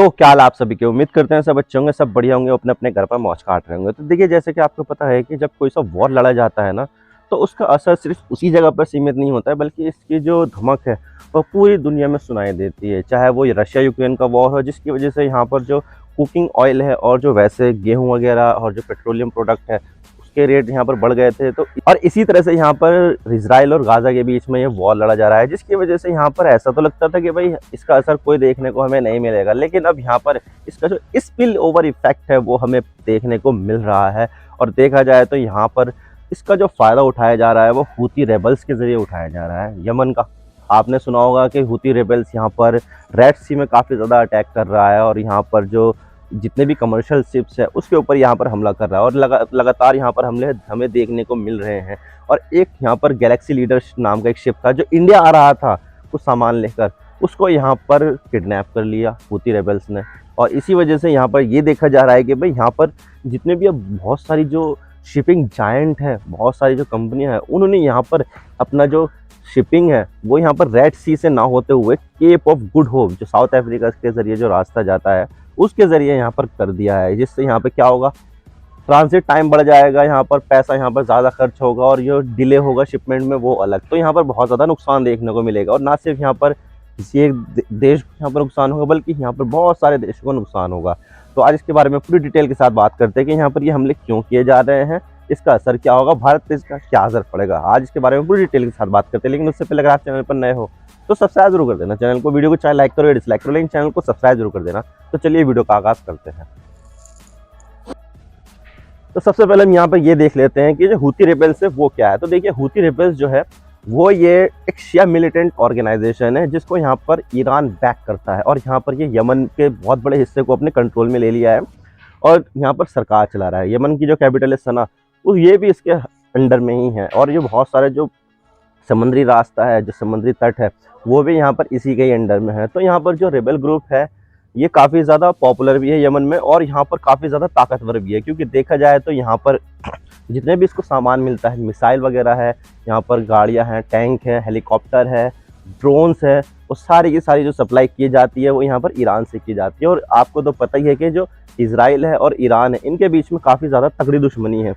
तो क्या हाल आप सभी के, उम्मीद करते हैं सब अच्छे होंगे, सब बढ़िया होंगे, अपने अपने घर पर मौज काट रहे होंगे। तो देखिए, जैसे कि आपको पता है कि जब कोई सा वॉर लड़ा जाता है ना, तो उसका असर सिर्फ उसी जगह पर सीमित नहीं होता है, बल्कि इसकी जो धमक है वो पूरी दुनिया में सुनाई देती है। चाहे वो रशिया यूक्रेन का वॉर हो, जिसकी वजह से यहाँ पर जो कुकिंग ऑयल है और जो वैसे गेहूं वगैरह और जो पेट्रोलियम प्रोडक्ट है उसके रेट यहाँ पर बढ़ गए थे। तो और इसी तरह से यहाँ पर इजराइल और गाजा के बीच में ये वॉर लड़ा जा रहा है, जिसकी वजह से यहाँ पर ऐसा तो लगता था कि भाई इसका असर कोई देखने को हमें नहीं मिलेगा, लेकिन अब यहाँ पर इसका जो स्पिल ओवर इफेक्ट है वो हमें देखने को मिल रहा है। और देखा जाए तो यहाँ पर इसका जो फायदा उठाया जा रहा है वो हूती रेबल्स के जरिए उठाया जा रहा है। यमन का आपने सुना होगा कि हूती रेबल्स यहाँ पर रेड सी में काफ़ी ज़्यादा अटैक कर रहा है और यहाँ पर जो जितने भी कमर्शियल शिप्स है उसके ऊपर यहाँ पर हमला कर रहा है, और लगातार यहाँ पर हमले हमें देखने को मिल रहे हैं। और एक यहाँ पर गैलेक्सी लीडर नाम का एक शिप था जो इंडिया आ रहा था कुछ सामान लेकर, उसको यहाँ पर किडनैप कर लिया हूती रेबल्स ने। और इसी वजह से यहाँ पर ये देखा जा रहा है कि भाई यहाँ पर जितने भी अब बहुत सारी जो शिपिंग जायंट है, बहुत सारी जो कंपनियां हैं, उन्होंने यहाँ पर अपना जो शिपिंग है वो यहाँ पर रेड सी से ना होते हुए केप ऑफ गुड होप जो साउथ अफ्रीका के जरिए जो रास्ता जाता है उसके ज़रिए यहाँ पर कर दिया है। जिससे यहाँ पे क्या होगा, ट्रांजिट टाइम बढ़ जाएगा, यहाँ पर पैसा यहाँ पर ज़्यादा खर्च होगा और जो डिले होगा शिपमेंट में वो अलग। तो यहाँ पर बहुत ज़्यादा नुकसान देखने को मिलेगा, और ना सिर्फ यहाँ पर किसी एक देश को यहाँ पर नुकसान होगा, बल्कि यहाँ पर बहुत सारे देशों को नुकसान होगा। तो आज इसके बारे में पूरी डिटेल के साथ बात करते हैं कि यहाँ पर ये हमले क्यों किए जा रहे हैं, इसका असर क्या होगा, भारत पे इसका क्या असर पड़ेगा। आज इसके बारे में पूरी डिटेल के साथ बात करते हैं। लेकिन उससे पहले अगर आप चैनल पर नए हो तो सब्सक्राइब जरूर कर देना चैनल को, वीडियो को चाहे लाइक करो या डिसलाइक करो, लेकिन चैनल को सब्सक्राइब जरूर कर देना। तो चलिए वीडियो का आगाज करते हैं। तो सबसे पहले हम यहाँ पर ये देख लेते हैं कि जो हूती रेबल्स है वो क्या है। तो देखिए, हूती रेबल्स जो है वो ये एक शिया मिलिटेंट ऑर्गेनाइजेशन है जिसको यहाँ पर ईरान बैक करता है, और यहाँ पर ये यमन के बहुत बड़े हिस्से को अपने कंट्रोल में ले लिया है और यहाँ पर सरकार चला रहा है। यमन की जो कैपिटल है सना, वो ये भी इसके अंडर में ही है, और ये बहुत सारे जो समुद्री रास्ता है, जो समुद्री तट है, वो भी यहाँ पर इसी के ही अंडर में है। तो यहाँ पर जो रेबल ग्रुप है ये काफ़ी ज़्यादा पॉपुलर भी है यमन में, और यहाँ पर काफ़ी ज़्यादा ताकतवर भी है, क्योंकि देखा जाए तो यहाँ पर जितने भी इसको सामान मिलता है, मिसाइल वगैरह है, यहाँ पर गाड़ियाँ हैं, टैंक है, हेलीकॉप्टर है, ड्रोन्स है, वो सारी की सारी जो सप्लाई की जाती है वो यहाँ पर ईरान से की जाती है। और आपको तो पता ही है कि जो इजराइल है और ईरान है, इनके बीच में काफ़ी ज़्यादा तगड़ी दुश्मनी है।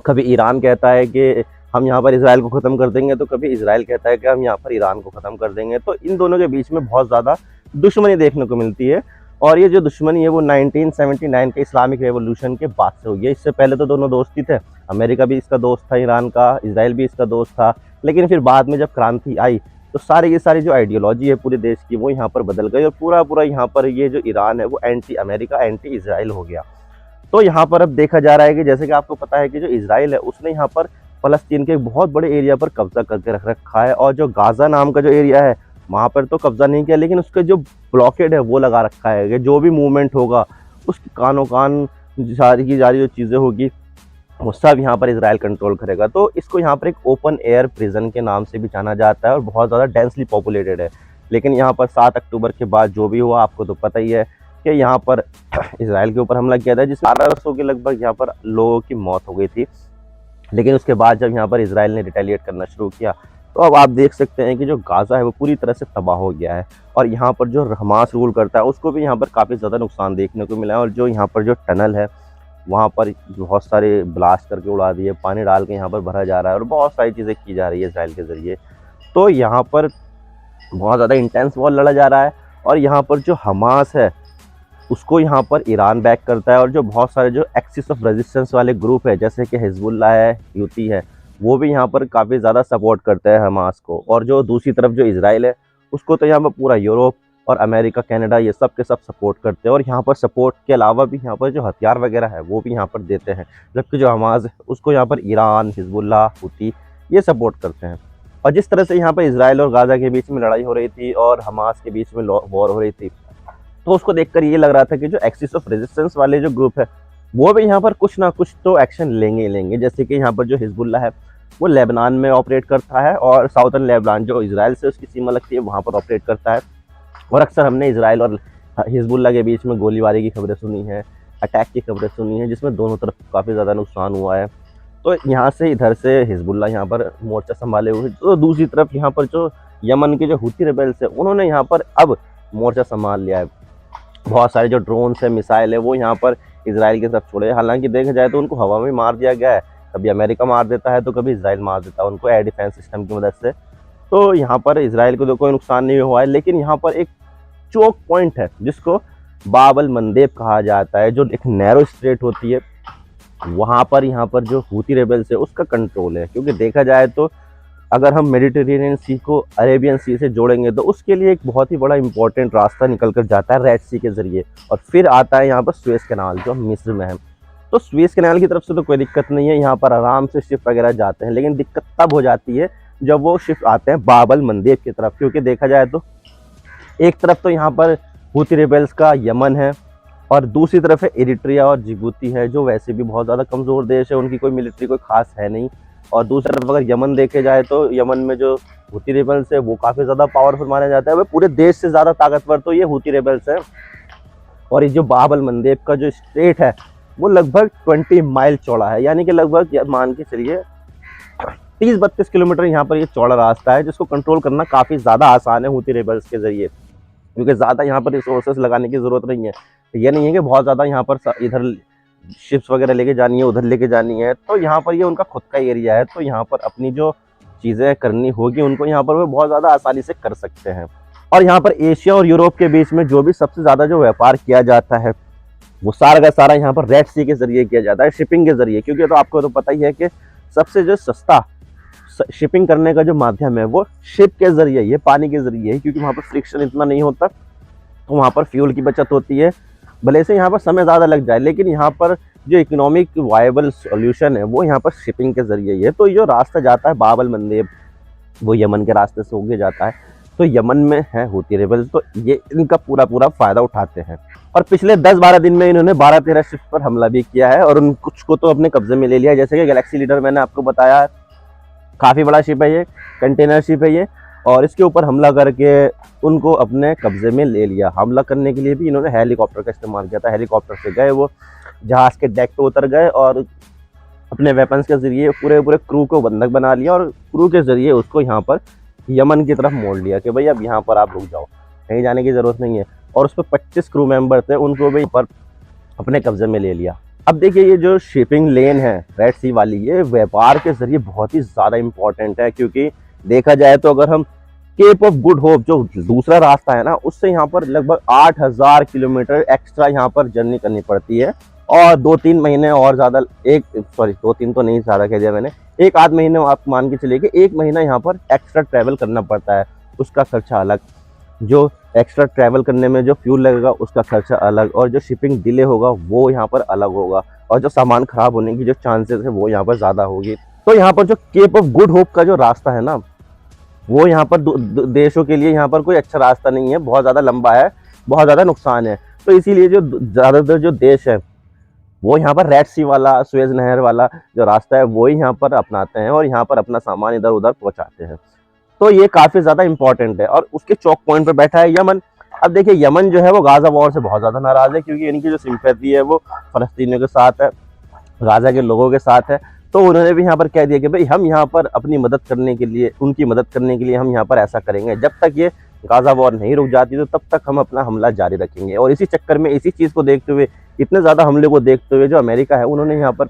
कभी ईरान कहता है कि हम यहाँ पर इजराइल को ख़त्म कर देंगे, तो कभी इजराइल कहता है कि हम यहाँ पर ईरान को ख़त्म कर देंगे। तो इन दोनों के बीच में बहुत ज़्यादा दुश्मनी देखने को मिलती है, और ये जो दुश्मनी है वो 1979 के इस्लामिक रेवोल्यूशन के बाद से हुई है। इससे पहले तो दोनों दोस्त ही थे, अमेरिका भी इसका दोस्त था ईरान का, इजराइल भी इसका दोस्त था। लेकिन फिर बाद में जब क्रांति आई तो सारी की सारी जो आइडियोलॉजी है पूरे देश की वो यहाँ पर बदल गई, और पूरा यहाँ पर ये जो ईरान है वो एंटी अमेरिका, एंटी इजराइल हो गया। तो यहाँ पर अब देखा जा रहा है कि जैसे कि आपको पता है कि जो इजराइल है उसने यहाँ पर फ़लस्तीन के एक बहुत बड़े एरिया पर कब्जा करके रख रखा है, और जो गाज़ा नाम का जो एरिया है वहाँ पर तो कब्जा नहीं किया, लेकिन उसके जो ब्लॉकेड है वो लगा रखा है कि जो भी मूवमेंट होगा उसकी कानो कान सारी की सारी जो चीज़ें होगी वो सब यहाँ पर इजराइल कंट्रोल करेगा। तो इसको यहाँ पर एक ओपन एयर प्रिजन के नाम से भी जाना जाता है, और बहुत ज़्यादा डेंसली पॉपुलेटेड है। लेकिन यहाँ पर 7 अक्टूबर के बाद जो भी हुआ आपको तो पता ही है कि यहाँ पर इजराइल के ऊपर हमला किया था, जिसमें 1200 के लगभग यहाँ पर लोगों की मौत हो गई थी। लेकिन उसके बाद जब यहाँ पर इजराइल ने रिटेलिएट करना शुरू किया, तो अब आप देख सकते हैं कि जो गाज़ा है वो पूरी तरह से तबाह हो गया है, और यहाँ पर जो हमास रूल करता है उसको भी यहाँ पर काफ़ी ज़्यादा नुकसान देखने को मिला है। और जो यहाँ पर जो टनल है वहाँ पर बहुत सारे ब्लास्ट करके उड़ा दिए, पानी डाल के यहाँ पर भरा जा रहा है, और बहुत सारी चीज़ें की जा रही है इजराइल के ज़रिए। तो यहाँ पर बहुत ज़्यादा इंटेंस वॉर लड़ा जा रहा है, और यहाँ पर जो हमास है उसको यहाँ पर ईरान बैक करता है, और जो बहुत सारे जो एक्सिस ऑफ रेजिस्टेंस वाले ग्रुप है जैसे कि हिजबुल्लाह है, ह्यूती है, वो भी यहाँ पर काफ़ी ज़्यादा सपोर्ट करते हैं हमास को। और जो दूसरी तरफ जो इजराइल है उसको तो यहाँ पर पूरा यूरोप और अमेरिका, कनाडा, ये सब के सब सपोर्ट करते हैं, और यहाँ पर सपोर्ट के अलावा भी यहाँ पर जो हथियार वगैरह है वो भी यहाँ पर देते हैं। जबकि जो हमास है उसको यहाँ पर ईरान, हिजबुल्लाह, हूती ये सपोर्ट करते हैं। और जिस तरह से यहाँ पर इजराइल और गाज़ा के बीच में लड़ाई हो रही थी और हमास के बीच में वॉर हो रही थी, तो उसको देखकर ये लग रहा था कि जो एक्सिस ऑफ रेजिस्टेंस वाले जो ग्रुप है वो भी यहाँ पर कुछ ना कुछ तो एक्शन लेंगे ही लेंगे। जैसे कि यहाँ पर जो हिजबुल्लाह है वो लेबनान में ऑपरेट करता है, और साउथर्न लेबनान जो इजराइल से उसकी सीमा लगती है वहाँ पर ऑपरेट करता है। और अक्सर हमने इजराइल और हिजबुल्लाह के बीच में गोलीबारी की खबरें सुनी हैं, अटैक की खबरें सुनी हैं, जिसमें दोनों तरफ काफ़ी ज़्यादा नुकसान हुआ है। तो यहाँ से इधर से हिजबुल्लाह यहाँ पर मोर्चा संभाले हुए, तो दूसरी तरफ यहाँ पर जो यमन के जो हूती रेबल्स है उन्होंने यहाँ पर अब मोर्चा संभाल लिया है। बहुत सारे जो ड्रोन्स है, मिसाइल है, वो यहाँ पर इसराइल की तरफ छोड़े। हालांकि देखा जाए तो उनको हवा में मार दिया गया है, कभी अमेरिका मार देता है तो कभी इसराइल मार देता है उनको एयर डिफेंस सिस्टम की मदद से। तो यहाँ पर इसराइल को तो कोई नुकसान नहीं हुआ है, लेकिन यहाँ पर एक चोक पॉइंट है जिसको बाब अल मंदेब कहा जाता है, जो एक नैरो स्ट्रेट होती है, वहाँ पर यहाँ पर जो हूती रेबल्स है उसका कंट्रोल है। क्योंकि देखा जाए तो अगर हम मेडिटेरेनियन सी को अरेबियन सी से जोड़ेंगे तो उसके लिए एक बहुत ही बड़ा इंपॉर्टेंट रास्ता निकल कर जाता है रेड सी के ज़रिए, और फिर आता है यहाँ पर सुएज़ कैनाल जो मिस्र में है। तो सुएज़ कैनाल की तरफ से तो कोई दिक्कत नहीं है, यहाँ पर आराम से शिप वगैरह जाते हैं, लेकिन दिक्कत तब हो जाती है जब वो शिप आते हैं बाब अल मंदेब की तरफ। क्योंकि देखा जाए तो एक तरफ तो यहाँ पर हूती रेबल्स का यमन है, और दूसरी तरफ है एरिट्रिया और जिबूती है, जो वैसे भी बहुत ज़्यादा कमज़ोर देश है, उनकी कोई मिलिट्री कोई खास है नहीं। और दूसरी तरफ अगर यमन देखे जाए तो यमन में जो हूती रेबल्स है वो काफ़ी ज़्यादा पावरफुल माना जाता है, वह पूरे देश से ज़्यादा ताकतवर तो ये हूती रेबल्स है। और ये जो बाब अल मंदेब का जो स्ट्रेट है वो लगभग 20 माइल चौड़ा है, यानी कि लगभग मान के चलिए 30-32 किलोमीटर यहाँ पर ये चौड़ा रास्ता है, जिसको कंट्रोल करना काफ़ी ज़्यादा आसान है हूती रेबल्स के ज़रिए, क्योंकि ज़्यादा यहाँ पर रिसोर्सेज लगाने की ज़रूरत नहीं है। ये नहीं है कि बहुत ज़्यादा यहाँ पर इधर शिप्स वगैरह लेके जानी है, उधर लेके जानी है, तो यहाँ पर ये उनका खुद का एरिया है, तो यहाँ पर अपनी जो चीज़ें करनी होगी उनको यहाँ पर वो बहुत ज़्यादा आसानी से कर सकते हैं। और यहाँ पर एशिया और यूरोप के बीच में जो भी सबसे ज़्यादा जो व्यापार किया जाता है वो सारा का सारा यहाँ पर रेड सी के ज़रिए किया जाता है, शिपिंग के ज़रिए। क्योंकि तो आपको तो पता ही है कि सबसे जो सस्ता शिपिंग करने का जो माध्यम है वो शिप के ज़रिए, ये पानी के ज़रिए है, क्योंकि वहाँ पर फ्रिक्शन इतना नहीं होता, तो वहाँ पर फ्यूल की बचत होती है। भले से यहाँ पर समय ज़्यादा लग जाए, लेकिन यहाँ पर जो इकोनॉमिक वायबल सॉल्यूशन है वो यहाँ पर शिपिंग के ज़रिए ही है। तो जो रास्ता जाता है बाब अल मंदेब वो यमन के रास्ते से होके जाता है, तो यमन में है हूती रेबल्स, तो ये इनका पूरा फ़ायदा उठाते हैं। और पिछले 10-12 दिन में इन्होंने 12-13 शिप पर हमला भी किया है, और उन कुछ को तो अपने कब्जे में ले लिया है। जैसे कि गैलेक्सी लीडर मैंने आपको बताया, काफ़ी बड़ा शिप है ये, कंटेनर शिप है ये, और इसके ऊपर हमला करके उनको अपने कब्जे में ले लिया। हमला करने के लिए भी इन्होंने हेलीकॉप्टर का इस्तेमाल किया था, हेलीकॉप्टर से गए वो जहाज़ के डेक पे उतर गए और अपने वेपन्स के ज़रिए पूरे क्रू को बंधक बना लिया, और क्रू के ज़रिए उसको यहाँ पर यमन की तरफ मोड़ लिया कि भाई अब यहाँ पर आप रुक जाओ, कहीं जाने की ज़रूरत नहीं है। और उस पर 25 क्रू मेंबर थे, उनको भी पर अपने कब्जे में ले लिया। अब देखिए ये जो शिपिंग लेन है रेड सी वाली, ये व्यापार के ज़रिए बहुत ही ज़्यादा इम्पोर्टेंट है। क्योंकि देखा जाए तो अगर हम केप ऑफ गुड होप जो दूसरा रास्ता है ना, उससे यहाँ पर लगभग 8000 किलोमीटर एक्स्ट्रा यहाँ पर जर्नी करनी पड़ती है, और 2-3 महीने और ज़्यादा, 2-3 तो नहीं ज़्यादा कह दिया मैंने, 1-8 महीने आप मान के चलिए कि 1 महीना यहाँ पर एक्स्ट्रा ट्रैवल करना पड़ता है, उसका खर्चा अलग, जो एक्स्ट्रा ट्रैवल करने में जो फ्यूल लगेगा उसका खर्चा अलग, और जो शिपिंग डिले होगा वो यहाँ पर अलग होगा, और जो सामान खराब होने की जो चांसेस है वो यहाँ पर ज़्यादा होगी। तो यहाँ पर जो केप ऑफ गुड होप का जो रास्ता है ना, वो यहाँ पर देशों के लिए यहाँ पर कोई अच्छा रास्ता नहीं है, बहुत ज़्यादा लंबा है, बहुत ज़्यादा नुकसान है। तो इसीलिए जो ज़्यादातर जो देश है वो यहाँ पर रेड सी वाला, सुएज़ नहर वाला जो रास्ता है वो यहाँ पर अपनाते हैं, और यहाँ पर अपना सामान इधर उधर पहुँचाते हैं। तो ये काफ़ी ज़्यादा इंपॉर्टेंट है। और उसके चौक पॉइंट पर बैठा है यमन। अब देखिए यमन जो है वो गाज़ा वॉर से बहुत ज़्यादा नाराज़ है, क्योंकि इनकी जो सिंपैथी है वो फ़लस्तीनियों के साथ है, गाज़ा के लोगों के साथ है। तो उन्होंने भी यहाँ पर कह दिया कि भाई हम यहाँ पर अपनी मदद करने के लिए, उनकी मदद करने के लिए हम यहाँ पर ऐसा करेंगे, जब तक ये गाज़ा वॉर नहीं रुक जाती तो तब तक हम अपना हमला जारी रखेंगे। और इसी चक्कर में, इसी चीज़ को देखते हुए, इतने ज़्यादा हमले को देखते हुए जो अमेरिका है उन्होंने यहाँ पर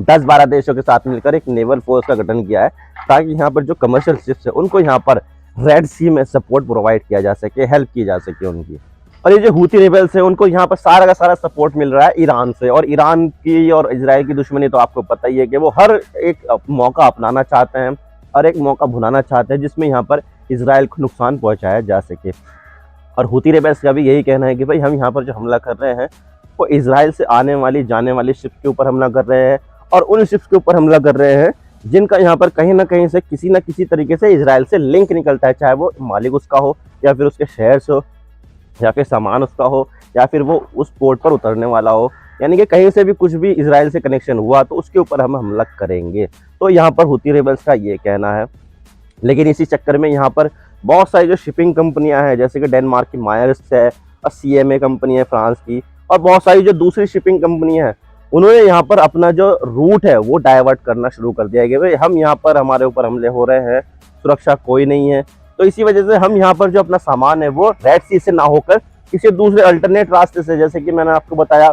10-12 देशों के साथ मिलकर एक नेवल फोर्स का गठन किया है, ताकि यहाँ पर जो कमर्शियल शिप्स है उनको यहाँ पर रेड सी में सपोर्ट प्रोवाइड किया जा सके, हेल्प की जा सके उनकी। और ये जो हूती रेबल्स है उनको यहाँ पर सारा का सारा सपोर्ट मिल रहा है ईरान से। और ईरान की और इजराइल की दुश्मनी तो आपको पता ही है कि वो हर एक मौका अपनाना चाहते हैं, हर एक मौका भुनाना चाहते हैं जिसमें यहाँ पर इजराइल को नुकसान पहुँचाया जा सके। और हूती रेबल्स का भी यही कहना है कि भाई हम यहाँ पर जो हमला कर रहे हैं वो इजराइल से आने वाली जाने वाली शिप्स के ऊपर हमला कर रहे हैं, और उन शिप्स के ऊपर हमला कर रहे हैं जिनका यहाँ पर कहीं ना कहीं से किसी न किसी तरीके से इजराइल से लिंक निकलता है, चाहे वो मालिक उसका हो, या फिर उसके शहर से हो, या फिर सामान उसका हो, या फिर वो उस पोर्ट पर उतरने वाला हो। यानी कि कहीं से भी कुछ भी इजराइल से कनेक्शन हुआ तो उसके ऊपर हम हमला करेंगे। तो यहाँ पर हूती रेबल्स का ये कहना है। लेकिन इसी चक्कर में यहाँ पर बहुत सारी जो शिपिंग कंपनियां हैं, जैसे कि डेनमार्क की मायर्स है, और CMA कंपनी है फ्रांस की, और बहुत सारी जो दूसरी शिपिंग कंपनियां हैं, उन्होंने यहाँ पर अपना जो रूट है वो डाइवर्ट करना शुरू कर दिया है कि भाई हम यहाँ पर, हमारे ऊपर हमले हो रहे हैं, सुरक्षा कोई नहीं है। तो इसी वजह से हम यहाँ पर जो अपना सामान है वो रेड सी से ना होकर किसी दूसरे अल्टरनेट रास्ते से, जैसे कि मैंने आपको बताया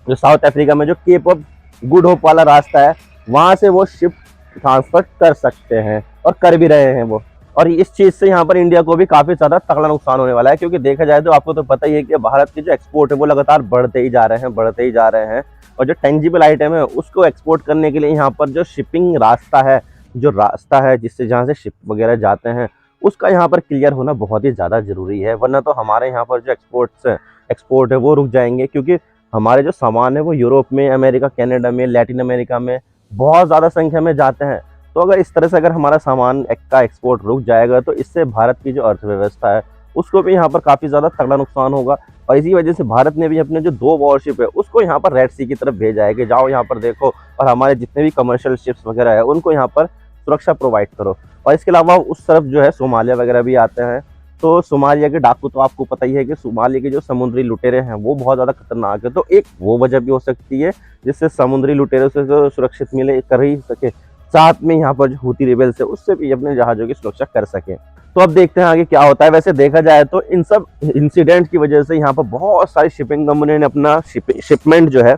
जो साउथ अफ्रीका में जो केप ऑफ गुड होप वाला रास्ता है, वहां से वो शिप ट्रांसफर कर सकते हैं और कर भी रहे हैं वो। और इस चीज़ से यहाँ पर इंडिया को भी काफ़ी ज़्यादा तगड़ा नुकसान होने वाला है, क्योंकि देखा जाए तो आपको तो पता ही है कि भारत के जो एक्सपोर्ट है वो लगातार बढ़ते ही जा रहे हैं, बढ़ते ही जा रहे हैं। और जो टेंजिबल आइटम है उसको एक्सपोर्ट करने के लिए यहाँ पर जो शिपिंग रास्ता है, जो रास्ता है जिससे जहाँ से शिप वगैरह जाते हैं, उसका यहाँ पर क्लियर होना बहुत ही ज़्यादा ज़रूरी है। वरना तो हमारे यहाँ पर जो एक्सपोर्ट है वो रुक जाएंगे, क्योंकि हमारे जो सामान है वो यूरोप में, अमेरिका, कनाडा में, लैटिन अमेरिका में बहुत ज़्यादा संख्या में जाते हैं। तो अगर इस तरह से अगर हमारा सामान का एक्सपोर्ट रुक जाएगा तो इससे भारत की जो अर्थव्यवस्था है उसको भी यहाँ पर काफ़ी ज़्यादा तगड़ा नुकसान होगा। और इसी वजह से भारत ने भी अपने जो 2 वॉरशिप है उसको यहाँ पर रेड सी की तरफ भेजा है कि जाओ यहाँ पर देखो, और हमारे जितने भी कमर्शियल शिप्स वगैरह है उनको यहाँ पर सुरक्षा प्रोवाइड करो। और इसके अलावा उस तरफ जो है सोमालिया वगैरह भी आते हैं। तो सोमालिया के डाकू तो आपको पता ही है कि सोमालिया के जो समुद्री लुटेरे हैं वो बहुत ज़्यादा खतरनाक है। तो एक वो वजह भी हो सकती है जिससे समुद्री लुटेरों से जो सुरक्षित मिले कर ही सके, साथ में यहाँ पर जो हूती रिबेल्स है उससे भी अपने जहाज़ों की सुरक्षा कर सकें। तो अब देखते हैं आगे क्या होता है। वैसे देखा जाए तो इन सब इंसिडेंट की वजह से यहाँ पर बहुत सारी शिपिंग कंपनी ने अपना शिपमेंट जो है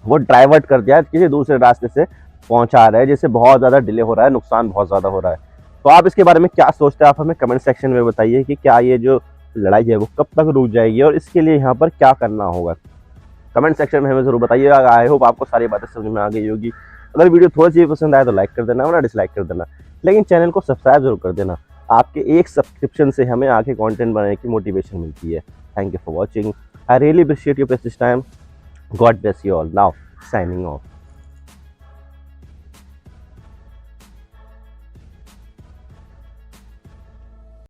वो डाइवर्ट कर दिया है, किसी दूसरे रास्ते से पहुंचा रहे हैं, जिससे बहुत ज़्यादा डिले हो रहा है, नुकसान बहुत ज़्यादा हो रहा है। तो आप इसके बारे में क्या सोचते हैं, आप हमें कमेंट सेक्शन में बताइए कि क्या ये जो लड़ाई है वो कब तक रुक जाएगी और इसके लिए यहाँ पर क्या करना होगा। कमेंट सेक्शन में हमें ज़रूर बताइएगा। आई होप आपको सारी बातें समझ में आ गई होगी। अगर वीडियो थोड़ी सी पसंद आए तो लाइक कर देना, वरना डिसलाइक कर देना, लेकिन चैनल को सब्सक्राइब जरूर कर देना। आपके एक सब्सक्रिप्शन से हमें आगे कंटेंट बनाने की मोटिवेशन मिलती है। Thank you for watching. I really appreciate your precious time. God bless you all. Now signing off.